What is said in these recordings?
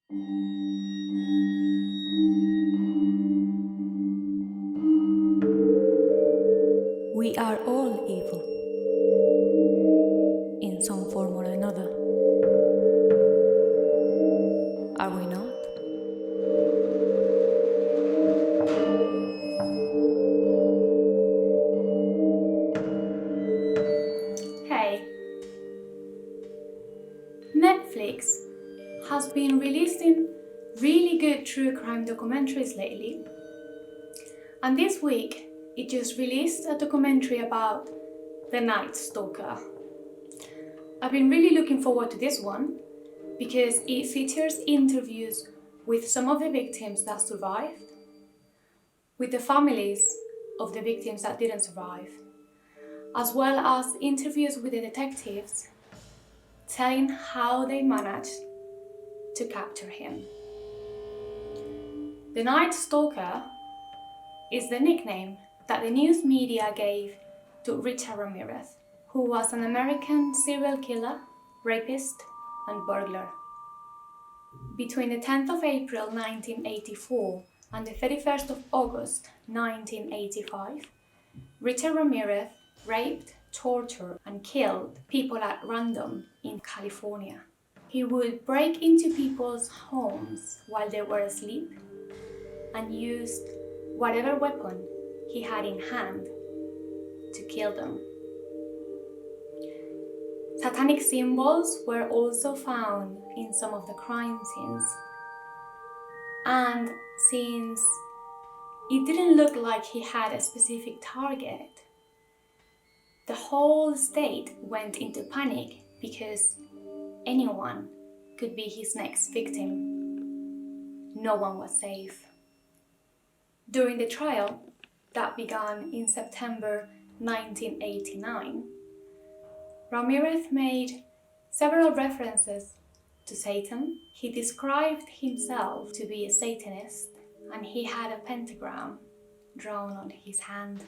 We are all evil, in some form or another. Are we not? Hey, Netflix has been releasing really good true crime documentaries lately. And this week, it just released a documentary about the Night Stalker. I've been really looking forward to this one because it features interviews with some of the victims that survived, with the families of the victims that didn't survive, as well as interviews with the detectives telling how they managed to capture him. The Night Stalker is the nickname that the news media gave to Richard Ramirez, who was an American serial killer, rapist, and burglar. Between the 10th of April 1984 and the 31st of August 1985, Richard Ramirez raped, tortured, and killed people at random in California. He would break into people's homes while they were asleep and used whatever weapon he had in hand to kill them. Satanic symbols were also found in some of the crime scenes. And since it didn't look like he had a specific target, the whole state went into panic because anyone could be his next victim. No one was safe. During the trial that began in September 1989, Ramirez made several references to Satan. He described himself to be a Satanist, and he had a pentagram drawn on his hand.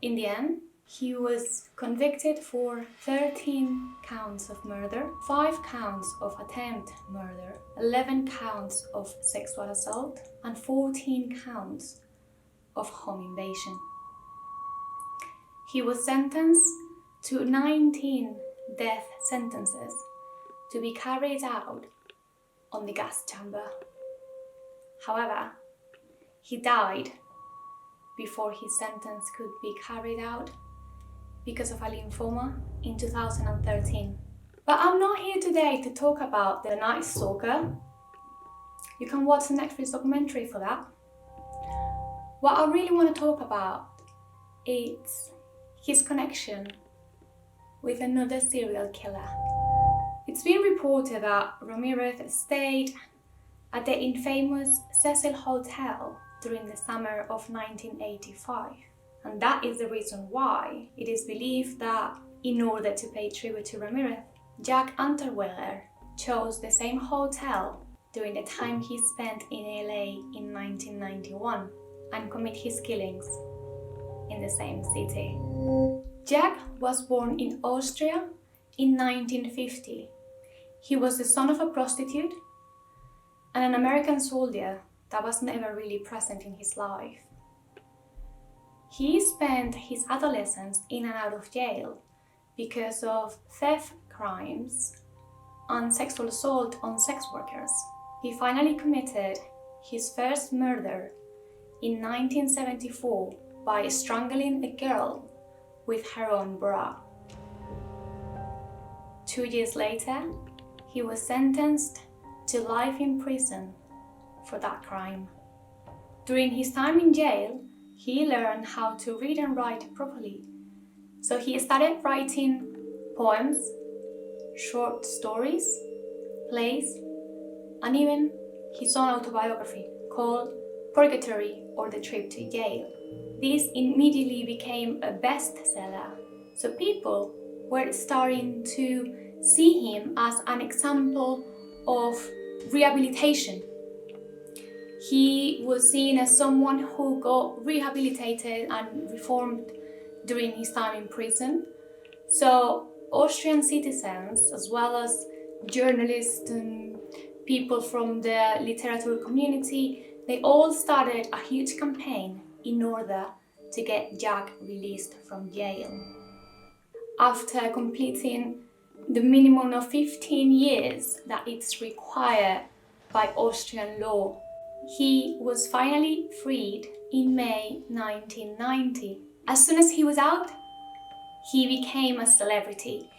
In the end, he was convicted for 13 counts of murder, 5 counts of attempted murder, 11 counts of sexual assault, and 14 counts of home invasion. He was sentenced to 19 death sentences to be carried out on the gas chamber. However, he died before his sentence could be carried out because of a lymphoma in 2013. But I'm not here today to talk about the Night Stalker. You can watch the Netflix documentary for that. What I really want to talk about is his connection with another serial killer. It's been reported that Ramirez stayed at the infamous Cecil Hotel during the summer of 1985. And that is the reason why it is believed that in order to pay tribute to Ramirez, Jack Unterweger chose the same hotel during the time he spent in LA in 1991 and commit his killings in the same city. Jack was born in Austria in 1950. He was the son of a prostitute and an American soldier that was never really present in his life. He spent his adolescence in and out of jail because of theft crimes and sexual assault on sex workers. He finally committed his first murder in 1974 by strangling a girl with her own bra. 2 years later, he was sentenced to life in prison for that crime. During his time in jail, he learned how to read and write properly. So he started writing poems, short stories, plays, and even his own autobiography called Purgatory or The Trip to Jail. This immediately became a bestseller, so people were starting to see him as an example of rehabilitation. He was seen as someone who got rehabilitated and reformed during his time in prison. So Austrian citizens, as well as journalists and people from the literature community, they all started a huge campaign in order to get Jack released from jail. After completing the minimum of 15 years that it's required by Austrian law, he was finally freed in May 1990. As soon as he was out, he became a celebrity.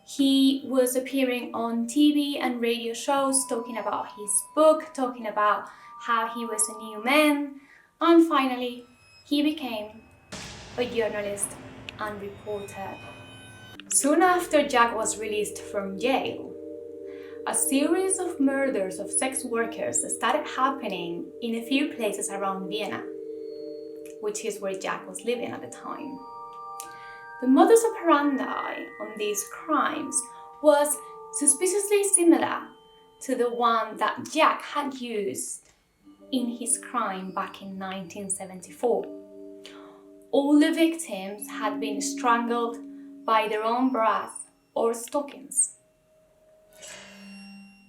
He was appearing on TV and radio shows, talking about his book, talking about how he was a new man, and finally, he became a journalist and reporter. Soon after Jack was released from jail, a series of murders of sex workers started happening in a few places around Vienna, which is where Jack was living at the time. The modus operandi on these crimes was suspiciously similar to the one that Jack had used in his crime back in 1974. All the victims had been strangled by their own bras or stockings.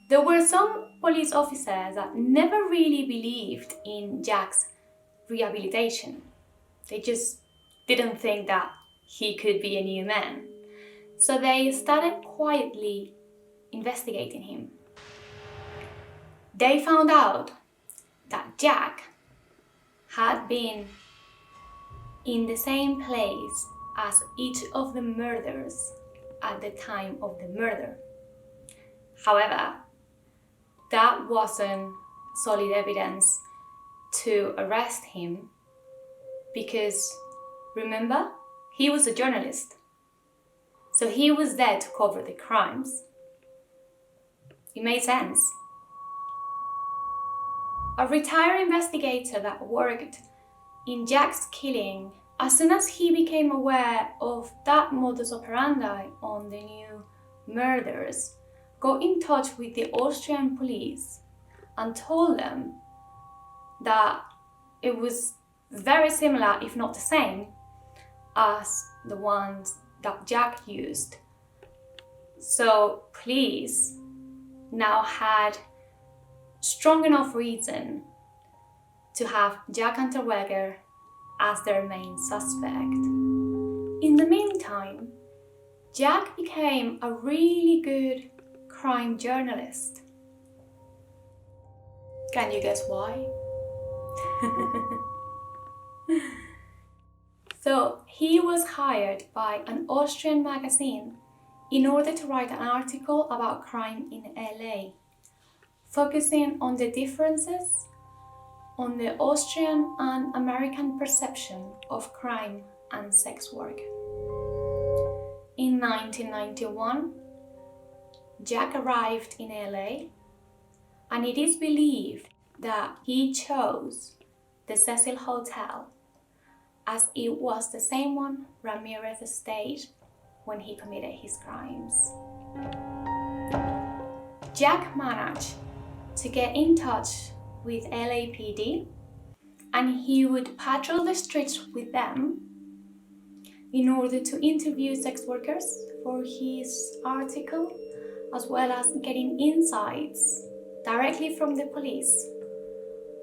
There were some police officers that never really believed in Jack's rehabilitation. They just didn't think that he could be a new man. So they started quietly investigating him. They found out that Jack had been in the same place as each of the murderers at the time of the murder. However, that wasn't solid evidence to arrest him because, remember, he was a journalist. So he was there to cover the crimes. It made sense. A retired investigator that worked in Jack's killing, as soon as he became aware of that modus operandi on the new murders, got in touch with the Austrian police and told them that it was very similar, if not the same, as the ones that Jack used. So police now had strong enough reason to have Jack Unterweger as their main suspect. In the meantime, Jack became a really good crime journalist. Can you guess why? So he was hired by an Austrian magazine in order to write an article about crime in LA, focusing on the differences on the Austrian and American perception of crime and sex work. In 1991, Jack arrived in LA, and it is believed that he chose the Cecil Hotel as it was the same one Ramirez stayed when he committed his crimes. Jack managed to get in touch with LAPD, and he would patrol the streets with them in order to interview sex workers for his article, as well as getting insights directly from the police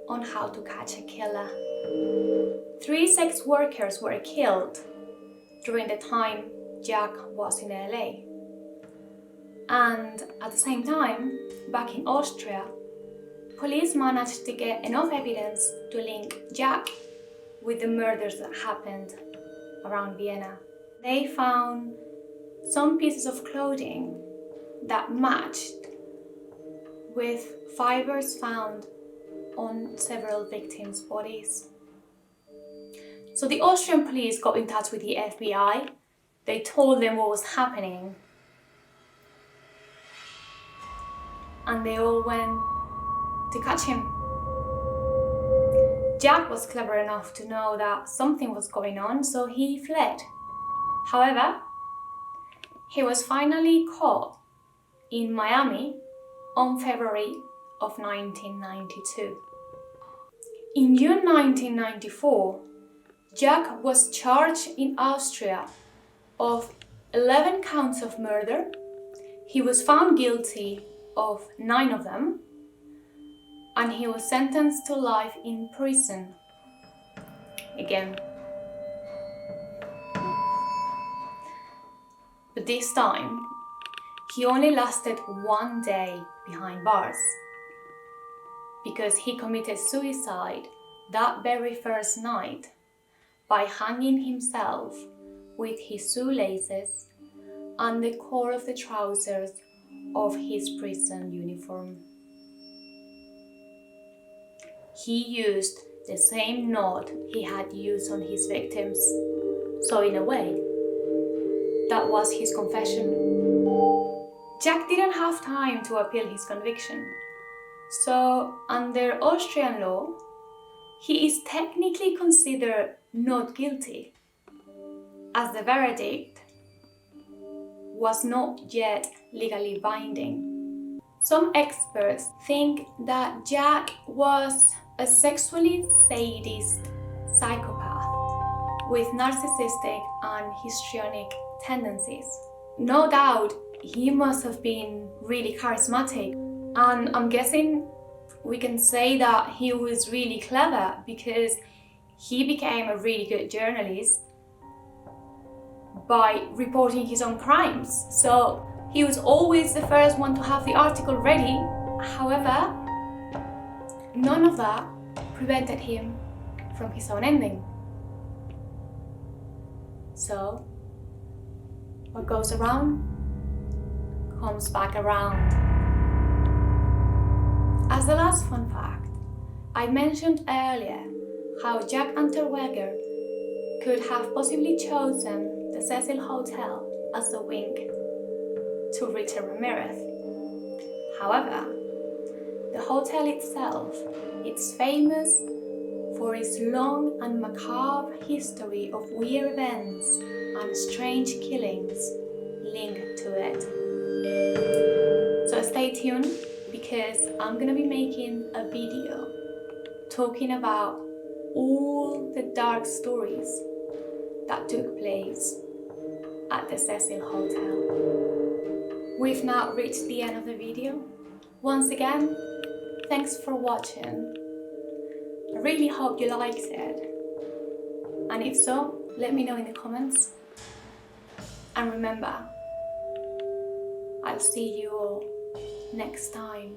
on how to catch a killer. 3 sex workers were killed during the time Jack was in LA. And at the same time, back in Austria, police managed to get enough evidence to link Jack with the murders that happened around Vienna. They found some pieces of clothing that matched with fibers found on several victims' bodies. So the Austrian police got in touch with the FBI. They told them what was happening. And they all went to catch him. Jack was clever enough to know that something was going on, so he fled. However, he was finally caught in Miami on February of 1992. In June 1994, Jack was charged in Austria of 11 counts of murder. He was found guilty of 9 of them, and he was sentenced to life in prison. Again. But this time, he only lasted 1 day behind bars because he committed suicide that very first night by hanging himself with his shoelaces and the core of the trousers of his prison uniform. He used the same knot he had used on his victims, so in a way, that was his confession. Jack didn't have time to appeal his conviction, so under Austrian law, he is technically considered not guilty, as the verdict was not yet legally binding. Some experts think that Jack was a sexually sadist psychopath with narcissistic and histrionic tendencies. No doubt he must have been really charismatic, and I'm guessing we can say that he was really clever because he became a really good journalist by reporting his own crimes. So he was always the first one to have the article ready. However, none of that prevented him from his own ending. So, what goes around comes back around. As the last fun fact, I mentioned earlier how Jack Unterweger could have possibly chosen the Cecil Hotel as the wing to Richard Ramirez. However, the hotel itself is famous for its long and macabre history of weird events and strange killings linked to it. So stay tuned, because I'm gonna be making a video talking about all the dark stories that took place at the Cecil Hotel. We've now reached the end of the video. Once again, thanks for watching. I really hope you liked it. And if so, let me know in the comments. And remember, I'll see you all next time.